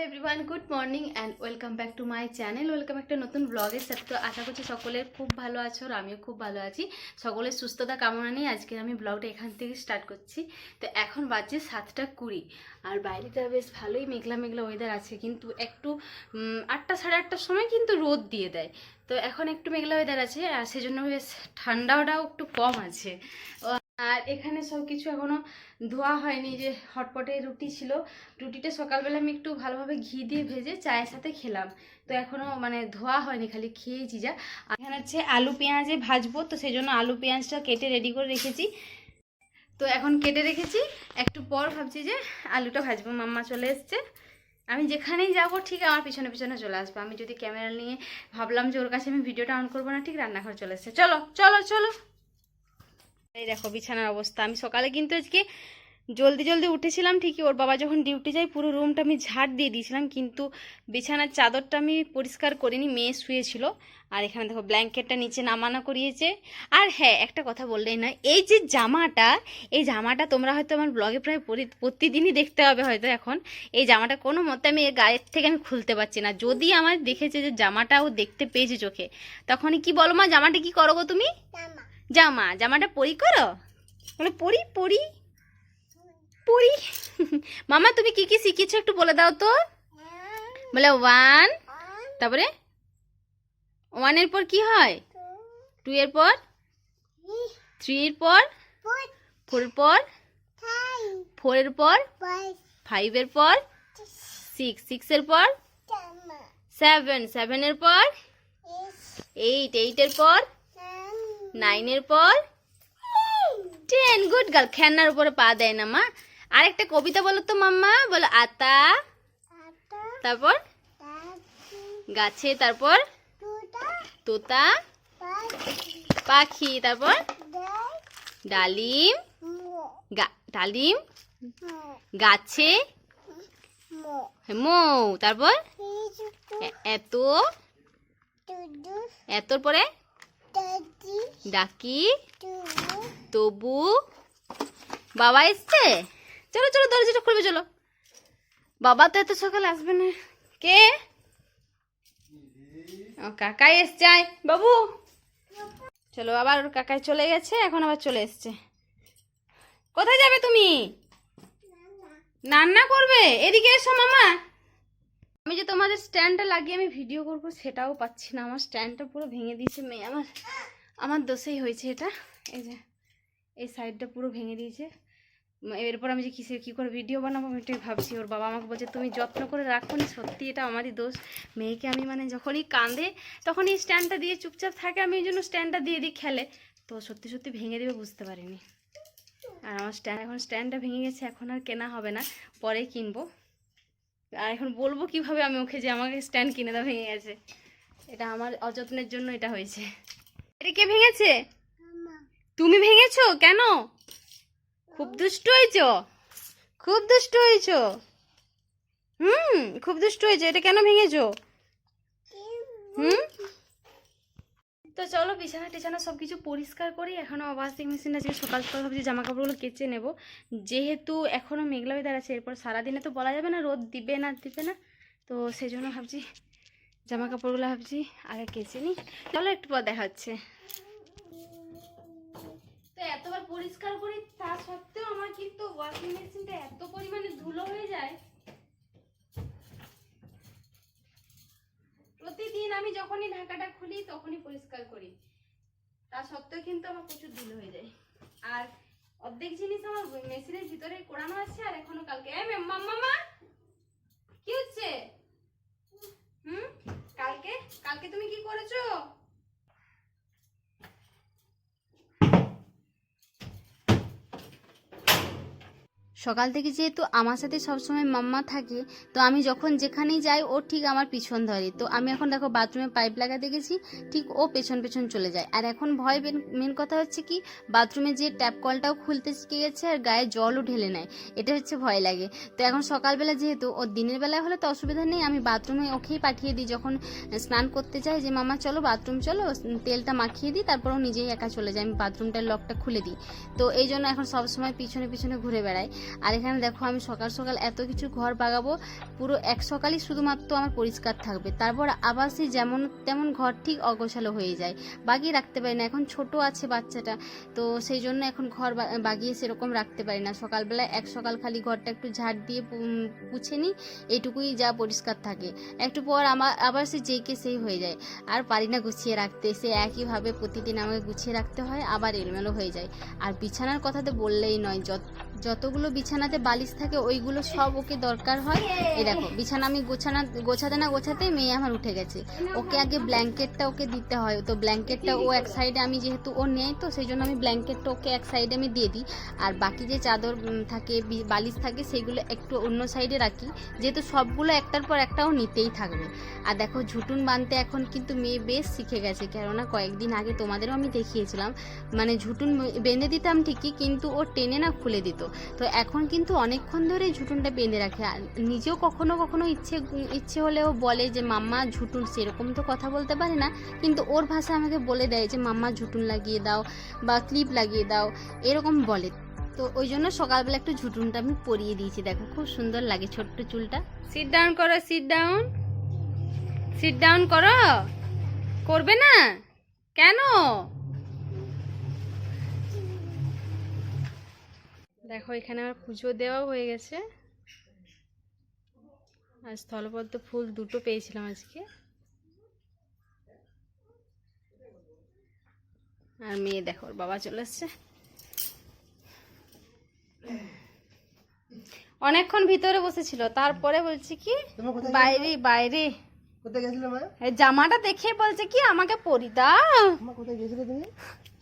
Everyone good morning and welcome back to my channel. Welcome একটা নতুন ব্লগের সাথে। তো আশা করছি সকলের খুব ভালো আছো আর আমিও খুব ভালো আছি। সকলের সুস্থতা কামনা নিয়ে আজকে আমি ব্লগটা এখান থেকে স্টার্ট করছি। তো এখন বাজে 7:20 আর বাইরেটা বেশ ভালোই মেঘলা মেঘলা ওয়েদার আছে, কিন্তু একটু 8টা সাড়ে 8টার সময় কিন্তু রোদ দিয়ে দেয়। তো এখন একটু মেঘলা ওয়েদার আছে আর সেজন্য বেশ ঠান্ডাটাও একটু কম আছে। আর এখানে সব কিছু এখনও ধোয়া হয়নি। যে হটপটে রুটি ছিল, রুটিটা সকালবেলা আমি একটু ভালোভাবে ঘি দিয়ে ভেজে চায়ের সাথে খেলাম। তো এখনও ধোয়া হয়নি, খালি খেয়েছি যা। এখানে হচ্ছে আলু পেঁয়াজে ভাজবো, তো সেই জন্য আলু পেঁয়াজটা কেটে রেডি করে রেখেছি। তো এখন কেটে রেখেছি, একটু পর ভাবছি যে আলুটা ভাজবো। মাম্মা চলে এসছে, আমি যেখানেই যাব ঠিক আমার পিছনে পিছনে চলে আসবো। আমি যদি ক্যামেরা নিয়ে ভাবলাম যে ওর কাছে আমি ভিডিওটা অন করবো না, ঠিক রান্নাঘর চলে এসছে। চলো চলো চলো। এই দেখো বিছানার অবস্থা। আমি সকালে কিন্তু আজকে জলদি জলদি উঠেছিলাম ঠিকই, ওর বাবা যখন ডিউটি যায় পুরো রুমটা আমি ঝাড় দিয়ে দিয়েছিলাম, কিন্তু বিছানার চাদরটা আমি পরিষ্কার করিনি, মেয়ে শুয়েছিল। আর এখানে দেখো ব্ল্যাঙ্কেটটা নিচে নামানো করিয়েছে। আর হ্যাঁ, একটা কথা বললেই না, এই যে এই জামাটা তোমরা হয়তো আমার ব্লগে প্রায় প্রতিদিনই দেখতে হবে হয়তো। এখন এই জামাটা কোনো মতে আমি এর গায়ের থেকে আমি খুলতে পারছি না। যদি আমার দেখেছে যে জামাটাও দেখতে পেয়েছে চোখে, তখনই কি বলো মা, জামাটা কি করো গো তুমি? জামাটা পরি করো, বলে পরি পরি পরি। মামা তুমি কি কি শিখেছো একটু বলে দাও তো। বলে 1, তারপরে 1 এর পর কি হয়, 2 এর পর, 3 এর পর, 4 এর পর, 4 এর পর, 5 এর পর, 6 এর পর, 7 এর পর, 8 এর পর, 9 এর পর, 10। Good girl. খেলনার উপরে পা দেয় না মা। আরেকটা কবিতা বলো তো মাম্মা। বলো আতা, তারপর গাছে, তারপর তোতা পাখি, তারপর ডালিম, ডালিম গাছে মৌ, তারপর এত, এতর পরে ডাকি, তবু। বাবা এসছে, চলো চলো দরজাটা খুলবে চলো। বাবা তো এত সকালে আসবে না। কে? ও কাকাই এসছে। আয় বাবু, চলো। আবার ওর কাকাই চলে গেছে, এখন আবার চলে এসছে। কোথায় যাবে তুমি? রান্না করবে? এদিকে এসো মামা। আমি যে তোমাদের স্ট্যান্ডটা লাগিয়ে আমি ভিডিও করব সেটাও পাচ্ছি না। আমার স্ট্যান্ডটা পুরো ভেঙে দিয়েছে মেয়ে। আমার দোষেই হয়েছে এটা। এই যে এই সাইডটা পুরো ভেঙে দিয়েছে। এরপর আমি যে কী করে ভিডিও বানাবো আমি এটাই ভাবছি। ওর বাবা আমাকে বলছে তুমি যত্ন করে রাখো নি। সত্যি এটা আমারই দোষ। মেয়েকে আমি যখনই কাঁদে তখন এই স্ট্যান্ডটা দিয়ে চুপচাপ থাকে, আমি এই জন্য স্ট্যান্ডটা দিয়ে দিই খেলে। তো সত্যি সত্যি ভেঙে দেবে বুঝতে পারিনি। আর আমার স্ট্যান্ডটা ভেঙে গেছে, এখন আর কেনা হবে না, পরে কিনবো। আর এখন বলবো কিভাবে আমি ওকে যে আমাকে স্ট্যান্ড কিনে দাও, ভেঙে গেছে। এটা আমার অযত্নের জন্য এটা হয়েছে। এটা কে ভেঙেছে? তুমি ভেঙেছো? কেন? খুব দুষ্ট হয়েছো, খুব দুষ্ট হয়েছো। খুব দুষ্ট হয়েছে। এটা কেন ভেঙেছো? তো চলো বিছানা টিছানা সব কিছু পরিষ্কার করি। এখনও ওয়াশিং মেশিন আছে, সকাল সকাল ভাবছি জামা কাপড়গুলো কেচে নেব, যেহেতু এখনও মেঘলা ওয়েদার আছে। এরপর সারাদিনে তো বলা যাবে না রোদ দিবে না দিবে না, তো সেই জন্য ভাবছি জামা কাপড়গুলো ভাবছি আগে কেচে নিই। চলো একটু পর দেখা হচ্ছে। তো এতবার পরিষ্কার করি তা সত্ত্বেও আমার কিন্তু ওয়াশিং মেশিনটা এত পরিমাণে ধুলো হয়ে যায়। প্রতিদিন আমি যখনই ঢাকাটা খুলি তখনই পরিষ্কার করি, তা সত্ত্বেও কিন্তু আমার প্রচুর ধুলো হয়ে যায়। আর অর্ধেক জিনিস আমার মেশিনের ভিতরে কোরানো আছে। আর এখনো কালকে মাম্মা কি হচ্ছে? কালকে তুমি কি করেছো? সকাল থেকে যেহেতু আমার সাথে সবসময় মাম্মা থাকে, তো আমি যখন যেখানেই যাই ও ঠিক আমার পিছন ধরে। তো আমি এখন দেখো বাথরুমে পাইপ লাগাতে গেছি, ঠিক ও পেছন পেছন চলে যায়। আর এখন ভয় মেন কথা হচ্ছে কি, বাথরুমে যে ট্যাপ কলটাও খুলতে শিখে গেছে আর গায়ে জলও ঢেলে নেয়, এটা হচ্ছে ভয় লাগে। তো এখন সকালবেলা যেহেতু ও দিনের বেলায় হলে তো অসুবিধা নেই, আমি বাথরুমে ওকেই পাঠিয়ে দিই যখন স্নান করতে চাই, যে মামা চলো বাথরুম চলো, তেলটা মাখিয়ে দিই, তারপর ও নিজেই একা চলে যায়। আমি বাথরুমটার লকটা খুলে দিই। তো এই জন্য এখন সবসময় পিছনে পিছনে ঘুরে বেড়ায়। আর এখানে দেখো আমি সকাল সকাল এত কিছু ঘর বাগাবো, পুরো এক সকালই শুধুমাত্র আমার পরিষ্কার থাকবে, তারপর আবার সেই যেমন তেমন ঘর ঠিক অগোছালো হয়ে যায়, বাগিয়ে রাখতে পারি না। এখন ছোট আছে বাচ্চাটা, তো সেই জন্য এখন ঘর বাগিয়ে সেরকম রাখতে পারি না। সকালবেলা এক সকাল খালি ঘরটা একটু ঝাড় দিয়ে পুছে নিই, এইটুকুই যা পরিষ্কার থাকে। একটু পর আবার সে যেকে সেই হয়ে যায়, আর পারি না গুছিয়ে রাখতে। সে একইভাবে প্রতিদিন আমাকে গুছিয়ে রাখতে হয়, আবার এলোমেলো হয়ে যায়। আর বিছানার কথা তো বললেই নয়, যতগুলো বিছানাতে বালিশ থাকে ওইগুলো সব ওকে দরকার হয়। এই দেখো বিছানা আমি গোছাতে না গোছাতেই মেয়ে আমার উঠে গেছে। ওকে আগে ব্ল্যাঙ্কেটটা ওকে দিতে হয়, তো ব্ল্যাঙ্কেটটা ও এক সাইডে, আমি যেহেতু ও নেই তো সেই জন্য আমি ব্ল্যাঙ্কেটটা ওকে এক সাইডে আমি দিয়ে দিই, আর বাকি যে চাদর থাকে বালিশ থাকে সেগুলো একটু অন্য সাইডে রাখি, যেহেতু সবগুলো একটার পর একটাও নিতেই থাকবে। আর দেখো ঝুটুন বাঁধতে এখন কিন্তু মেয়ে বেশ শিখে গেছে, কেননা কয়েকদিন আগে তোমাদেরও আমি দেখিয়েছিলাম, মানে ঝুটুন বেঁধে দিতাম ঠিকই কিন্তু ও টেনে না খুলে দিত। তো এখন কিন্তু অনেকক্ষণ ধরে ঝুটুনটা বেঁধে রাখে। আর নিজেও কখনো কখনো ইচ্ছে হলেও বলে যে মাম্মা ঝুটুন, সেরকম তো কথা বলতে পারে না, কিন্তু ওর ভাষা আমাকে বলে দেয় যে মাম্মা ঝুটুন লাগিয়ে দাও বা ক্লিপ লাগিয়ে দাও, এরকম বলে। তো ওই জন্য সকালবেলা একটু ঝুটুনটা আমি পরিয়ে দিয়েছি, দেখো খুব সুন্দর লাগে ছোট্ট চুলটা। সিট ডাউন করো, সিট ডাউন, সিট ডাউন করো। করবে না কেন? দেখো এখানে আমার পুজো দেওয়াও হয়ে গেছে, আর স্থলপদ্ম ফুল দুটো পেয়েছিলাম আজকে। আর মেয়ে দেখো ওর বাবা চলে এসছে, অনেকক্ষণ ভিতরে বসেছিল, তারপরে বলছে কি বাইরে বাইরে কোথায় গেছিলে মা? এই জামাটা দেখে বলছে কি আমাকে পরি দাও। মা কোথায় গেছিলে তুমি?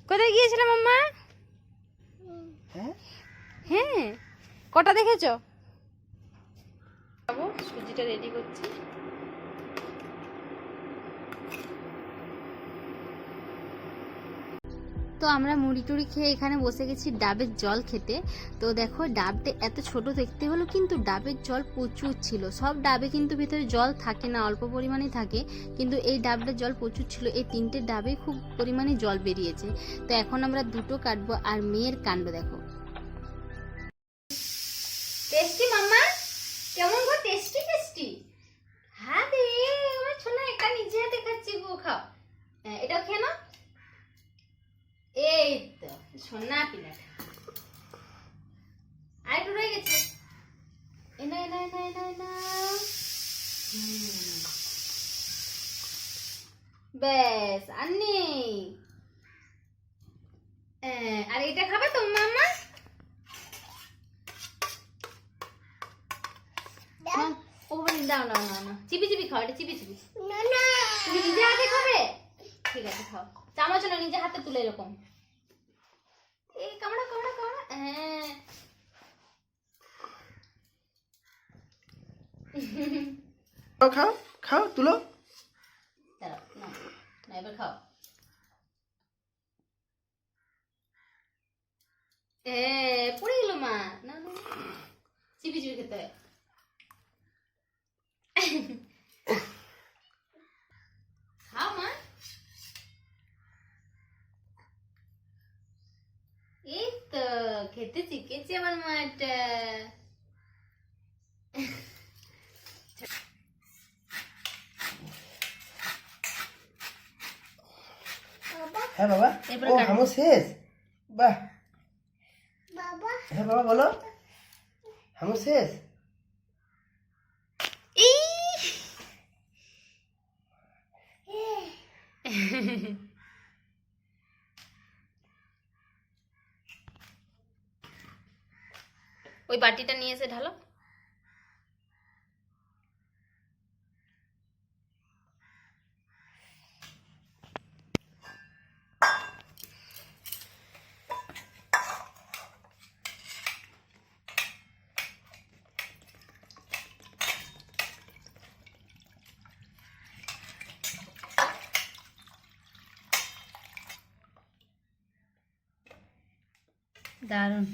কোথায় গিয়েছিলে মাম্মা? হ্যাঁ হ্যাঁ, কটা দেখেছো? যাবো, সুজিটা রেডি করছি। তো আমরা মুড়ি টুড়ি খেয়ে এখানে বসে গেছি ডাবের জল খেতে। তো দেখো ডাবটা এত ছোট দেখতে হলো, কিন্তু ডাবের জল প্রচুর ছিল। সব ডাবে কিন্তু ভিতরে জল থাকে না, অল্প পরিমাণে থাকে, কিন্তু এই ডাবটার জল প্রচুর ছিল। এই তিনটে ডাবে খুব পরিমাণে জল বেরিয়েছে। তো এখন আমরা দুটো কাটবো। আর মেয়ের কাণ্ড দেখো, টেস্টি মাম্মা, কেমন গো? Tasty tasty. হ্যাঁ রে আমার ছোনা, এটা নিজে হাতে খাচ্ছি গো, খাও। এটাও খেয়ে নাও। এই তো সোনা পিলাটা আর একটু রয়ে গেছে। এনা এনা এনা এনা এনা, ব্যাস আর নেই। আর এটা খাবে তো মাম্মা? দাও না না না, চিপি চিপি খাও, এটা চিপি চিপি। তুমি নিজে হাতে খাবে? ঠিক আছে খাও, চামচ না নিজে হাতে তুলে এরকম। এই কামড়া কামড়া কামড়া, হ্যাঁ। খাও খাও খাও, তুলো। দাঁড়াও, না না, এবার খাও। পড়ে গেল মা, না না, চিপি চিপি খেতে হয়। খাও মা। এই তো খেতে শিখেছি আমার মাটা। হ্যাঁ বাবা, ও হামু শেষ। বাহ বাবা, হ্যাঁ বাবা বলো, হামু শেষ। ওই বাটিটা নিয়ে এসে ঢালো। দারুণ।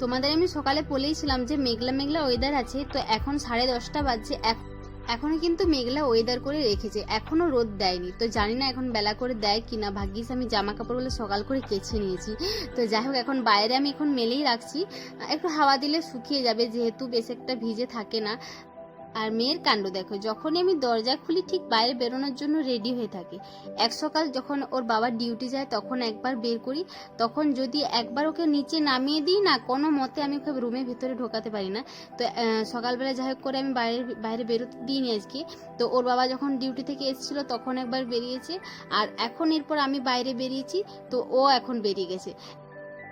তোমাদের আমি সকালে বলেইছিলাম যে মেঘলা মেঘলা ওয়েদার আছে, তো এখন 10:30 বাজছে। এখনো কিন্তু মেঘলা ওয়েদার করে রেখেছে, এখনো রোদ দেয়নি। তো জানি না এখন বেলা করে দেয় কিনা, ভাগ্যিস আমি জামা কাপড়গুলো সকাল করে কেচে নিয়েছি। তো যাই হোক, এখন বাইরে আমি এখন মেলেই রাখছি, একটু হাওয়া দিলে শুকিয়ে যাবে, যেহেতু বেশ একটা ভিজে থাকে না। আর মেয়ের কাণ্ড দেখো, যখনই আমি দরজা খুলি ঠিক বাইরে বেরোনোর জন্য রেডি হয়ে থাকে। এক সকাল যখন ওর বাবার ডিউটি যায় তখন একবার বের করি, তখন যদি একবার ওকে নিচে নামিয়ে দিই না, কোনো মতে আমি ওকে রুমের ভিতরে ঢোকাতে পারি না। তো সকালবেলা যাই হোক করে আমি বাইরে বেরোতে দিইনি আজকে। তো ওর বাবা যখন ডিউটি থেকে এসেছিলো তখন একবার বেরিয়েছে, আর এখন এরপর আমি বাইরে বেরিয়েছি, তো ও এখন বেরিয়ে গেছে।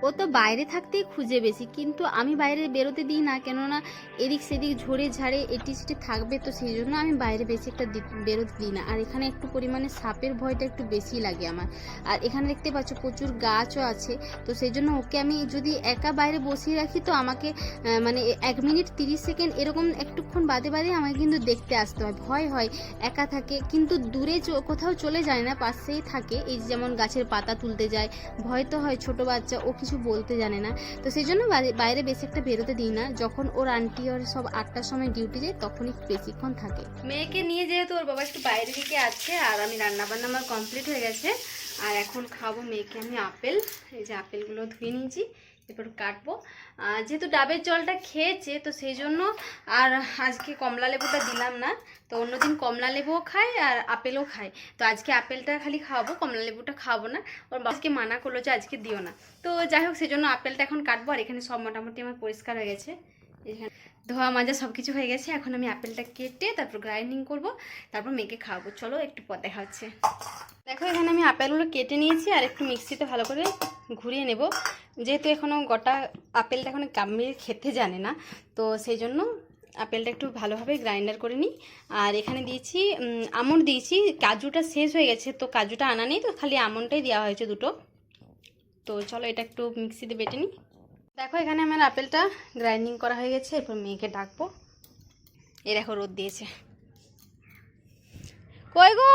ও তো বাইরে থাকতেই খুঁজে বেশি, কিন্তু আমি বাইরে বেরোতে দিই না, কেননা এদিক সেদিক ঝরে ঝাড়ে এটি সেটি থাকবে, তো সেই জন্য আমি বাইরে বেশি একটা বেরোতে দিই না। আর এখানে একটু পরিমাণে সাপের ভয়টা একটু বেশি লাগে আমার। আর এখানে দেখতে পাচ্ছ প্রচুর গাছও আছে, তো সেই জন্য ওকে আমি যদি একা বাইরে বসিয়ে রাখি তো আমাকে মানে 1 মিনিট 30 সেকেন্ড এরকম একটুক্ষণ বাদে বাদে আমাকে কিন্তু দেখতে আসতে হয়। ভয় হয়, একা থাকে, কিন্তু দূরে কোথাও চলে যায় না, পাশেই থাকে। এই যেমন গাছের পাতা তুলতে যায়, ভয় তো হয়, ছোট বাচ্চা, ও কিছু বলতে জানে না। তো সেই জন্য বাইরে বেশি একটা বেরোতে দিই না। যখন ওর আন্টি ওর সব 8টার সময় ডিউটি যায় তখনই বেশিক্ষণ থাকে। মেয়েকে নিয়ে যেহেতু ওর বাবা একটু বাইরের দিকে আছে, আর আমি রান্নাবান্না আমার কমপ্লিট হয়ে গেছে, আর এখন খাবো মেয়েকে আমি আপেল। এই যে আপেলগুলো ধুয়ে নিয়েছি, এরপর কাটবো। যেহেতু ডাবের জলটা খেয়েছে তো সেই জন্য আর আজকে কমলা লেবুটা দিলাম না। তো অন্যদিন কমলা লেবুও খায় আর আপেলও খায়, তো আজকে আপেলটা খালি খাওয়াবো, কমলা লেবুটা খাওয়াবো না। ওর বাবাকে মানা করলো যে আজকে দিও না। তো যাই হোক, সেই জন্য আপেলটা এখন কাটবো। আর এখানে সব মোটামুটি আমার পরিষ্কার হয়ে গেছে, এখানে ধোয়া মাজা সব কিছু হয়ে গেছে। এখন আমি আপেলটা কেটে তারপর গ্রাইন্ডিং করব, তারপর মেয়েকে খাওয়াবো। চলো একটু পর দেখা হচ্ছে। দেখো এখানে আমি আপেলগুলো কেটে নিয়েছি, আর একটু মিক্সিতে ভালো করে ঘুরিয়ে নেব। যেহেতু এখনও গোটা আপেলটা এখন কামড়ে খেতে জানে না, তো সেই জন্য আপেলটা একটু ভালোভাবে গ্রাইন্ডার করে নিই। আর এখানে দিয়েছি আমন্ড দিয়েছি, কাজুটা শেষ হয়ে গেছে, তো কাজুটা আনা নেই, তো খালি আমন্ডটাই দেওয়া হয়েছে দুটো। তো চলো এটা একটু মিক্সিতে বেটে নিই। দেখো এখানে আমার আপেলটা গ্রাইন্ডিং করা হয়ে গেছে, এরপর মেয়েকে ডাকবো। এই দেখো রোদ দিয়েছে, কই গো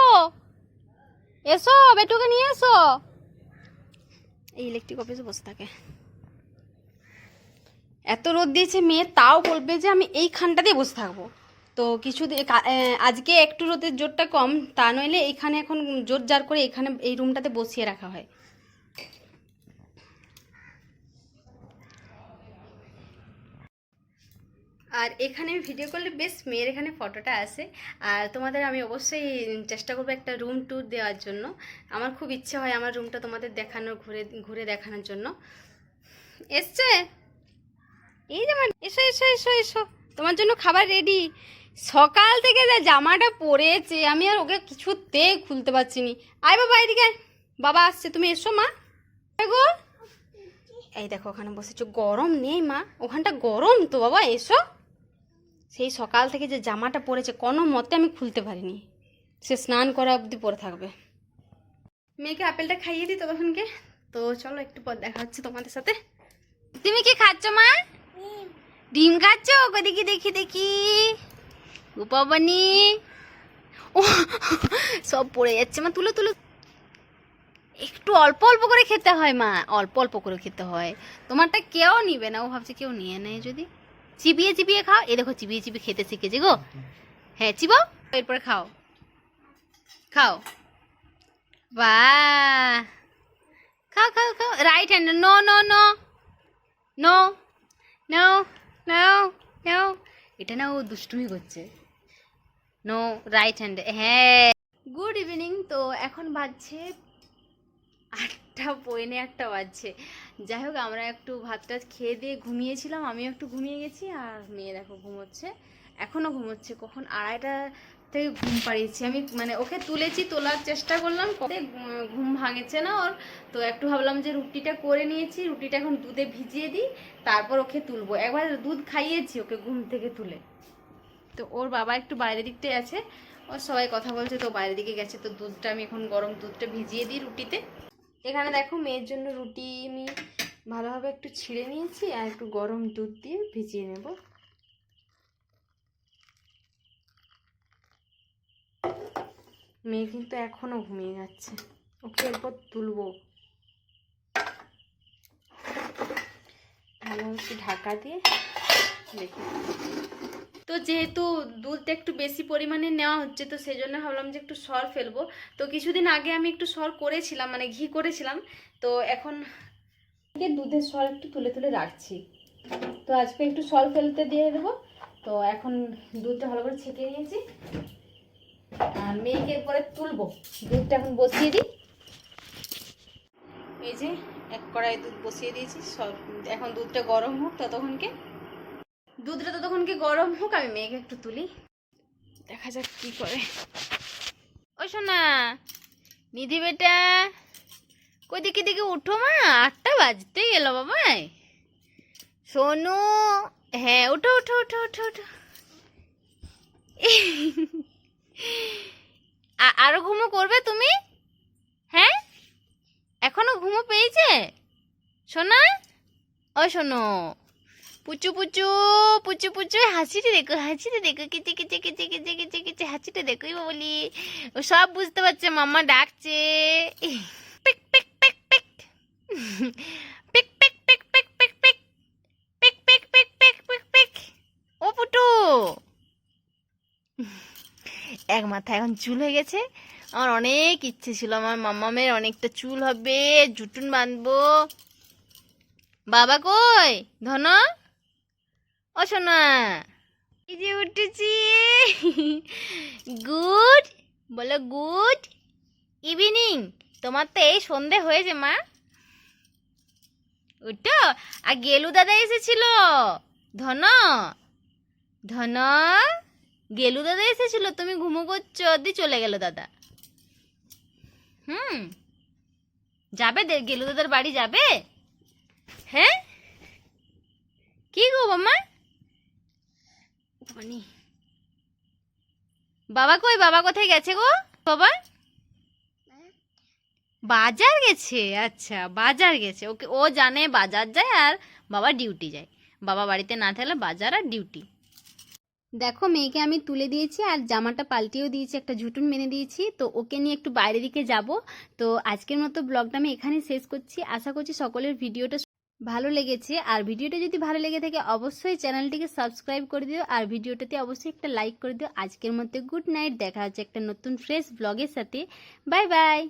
এসো, বেটুকে নিয়ে এসো। এই ইলেকট্রিক অফিসে বসে থাকে, এত রোদ দিয়েছে মেয়ে, তাও বলবে যে আমি এইখানটা দিয়ে বসে থাকবো। তো কিছু আজকে একটু রোদের জোরটা কম, তা নইলে এইখানে এখন জোর জার করে এখানে এই রুমটাতে বসিয়ে রাখা হয়। আর এখানে ভিডিও করলে বেশ মেয়ের এখানে ফটোটা আসে। আর তোমাদের আমি অবশ্যই চেষ্টা করবো একটা রুম ট্যুর দেওয়ার জন্য। আমার খুব ইচ্ছে হয় আমার রুমটা তোমাদের দেখানোর, ঘুরে ঘুরে দেখানোর জন্য। এসছে, এই যে এসো এসো এসো এসো, তোমার জন্য খাবার রেডি। সকাল থেকে যা জামাটা পরেছে আমি আর ওকে কিছুতেই খুলতে পারছি নি। আয় বাবা এদিকে, বাবা আসছে, তুমি এসো মা। গো এই দেখো ওখানে বসেছো, গরম নেই মা, ওখানটা গরম তো বাবা, এসো। সেই সকাল থেকে যে জামাটা পরেছে কোনো মতে আমি খুলতে পারিনি, সে স্নান করা অবধি পরে থাকবে। মেয়েকে আপেলটা খাইয়ে দিই ততক্ষণকে। তো চলো একটু পর দেখা হচ্ছে তোমাদের সাথে। তুমি কি খাচ্ছ মা? ডিম খাচ্ছ? দেখি দেখি দেখি, উপাবানি, ও সব পড়ে যাচ্ছে মা, তুলো তুলো। একটু অল্প অল্প করে খেতে হয় মা, অল্প অল্প করে খেতে হয়। তোমারটা কেউ নিবে না, ও ভাবছে কেউ নিয়ে নেয় যদি। চিবিয়ে চিবিয়ে খাও, এই দেখো চিবিয়ে চিবিয়ে খেতে শিখেছে গো। হ্যাঁ চিবাও, এরপরে খাও, খাও, বাহ, খাও খাও খাও। Right hand, no no no no no no no, এটা না ও দুষ্টুমি করছে। নো, রাইট হ্যান্ড, হ্যাঁ। Good evening. তো এখন বাজছে 8:15 বাজছে। যাই হোক, আমরা একটু ভাত টাত খেয়ে দিয়ে ঘুমিয়েছিলাম, আমিও একটু ঘুমিয়ে গেছি, আর মেয়ে দেখো ঘুমোচ্ছে, এখনও ঘুমোচ্ছে। কখন 2:30 থেকে ঘুম পাড়িয়েছি আমি, মানে ওকে তুলেছি, তোলার চেষ্টা করলাম, ঘুম ভাঙেছে না ওর। তো একটু ভাবলাম যে রুটিটা করে নিয়েছি, রুটিটা এখন দুধে ভিজিয়ে দিই, তারপর ওকে তুলবো। একবার দুধ খাইয়েছি ওকে ঘুম থেকে তুলে। তো ওর বাবা একটু বাইরের দিকটাই আছে, ওর সবাই কথা বলছে, তো বাইরের দিকে গেছে। তো দুধটা আমি এখন গরম দুধটা ভিজিয়ে দিই রুটিতে। এখানে দেখো মেয়ের জন্য রুটি আমি ভালোভাবে একটু ছিঁড়ে নিয়েছি, আর একটু গরম দুধ দিয়ে ভিজিয়ে নেব। মেয়ে কিন্তু এখনো ঘুমিয়ে যাচ্ছে, ওকে এরপর তুলবো। ভালো একটু ঢাকা দিয়ে দেখি। তো যেহেতু দুধটা একটু বেশি পরিমাণে নেওয়া হচ্ছে, তো সেই জন্য ভাবলাম যে একটু সর ফেলবো। তো কিছুদিন আগে আমি একটু সর করেছিলাম, মানে ঘি করেছিলাম। তো এখন দুধের সর একটু তুলে তুলে রাখছি। তো আজকে একটু সর ফেলতে দিয়ে দেবো। তো এখন দুধটা ভালো করে ছেঁকে নিয়েছি, আর মেয়েকে পরে তুলবো। দুধটা এখন বসিয়ে দিই। এই যে এক কড়াই দুধ বসিয়ে দিয়েছি, সব এখন দুধটা গরম হোক ততক্ষণকে। দুধটা ততক্ষণকে গরম হোক, আমি মেয়েকে একটু তুলি, দেখা যাক কি করে। ও সোনা, নিধি বেটা, কই দিকে দিকে উঠো মা, 8টা বাজতে গেল বাবাই। সোনু, হ্যাঁ উঠো উঠো উঠো উঠো উঠো। আরো ঘুমো করবে তুমি? হ্যাঁ, এখনো ঘুমো পেয়েছে সোনা? ও শোনো, পুচু পুচু পুচু পুচু, হাসিটা দেখো, হাসিটা দেখো, কিচে কিচে কিচে কিচে কিচে কিচে, হাসিটা দেখো বলি। ও সব বুঝতে পারছে, মাম্মা ডাকছে। পিক পিক পিক পিক পিক পিক পিক পিক পিক পিক পিক পিক পিক পিক পিক পিক। ও পুটু, এক মাথা এখন চুল হয়ে গেছে। আমার অনেক ইচ্ছে ছিল আমার মাম্মামের অনেকটা চুল হবে, জুটুন বাঁধবো। বাবা কই ধন? ও সোনা, এই যে উঠেছি। গুড বলো, গুড ইভিনিং। তোমার তো এই সন্ধে হয়েছে মা, উঠো। আর গেলু দাদা এসেছিল, ধন ধন, গেলু দাদা এসেছিল, তুমি ঘুমো করছো, দি চলে গেল দাদা। যাবে গেলু দাদার বাড়ি যাবে? হ্যাঁ, কি গো মামা? বাবা কই, বাবা কোথায় গেছে গো? বাবা বাজার গেছে, আচ্ছা বাজার গেছে। ওকে, ও জানে বাজার যায় আর বাবা ডিউটি যায়। বাবা বাড়িতে না থাকলে বাজার আর ডিউটি। দেখো মেয়েকে আমি তুলে দিয়েছি আর জামাটা পাল্টিয়েও দিয়েছি, একটা ঝুটুন মেনে দিয়েছি। তো ওকে নিয়ে একটু বাইরের দিকে যাব। তো আজকের মতো ব্লগটা আমি এখানে শেষ করছি। আশা করছি সকলের ভিডিওটা ভালো লেগেছে, আর ভিডিওটা যদি ভালো লেগে থাকে অবশ্যই চ্যানেলটিকে সাবস্ক্রাইব করে দিও, আর ভিডিওটাতে অবশ্যই একটা লাইক করে দিও। আজকের মতো গুড নাইট, দেখা হচ্ছে একটা নতুন ফ্রেশ ব্লগের সাথে। Bye bye.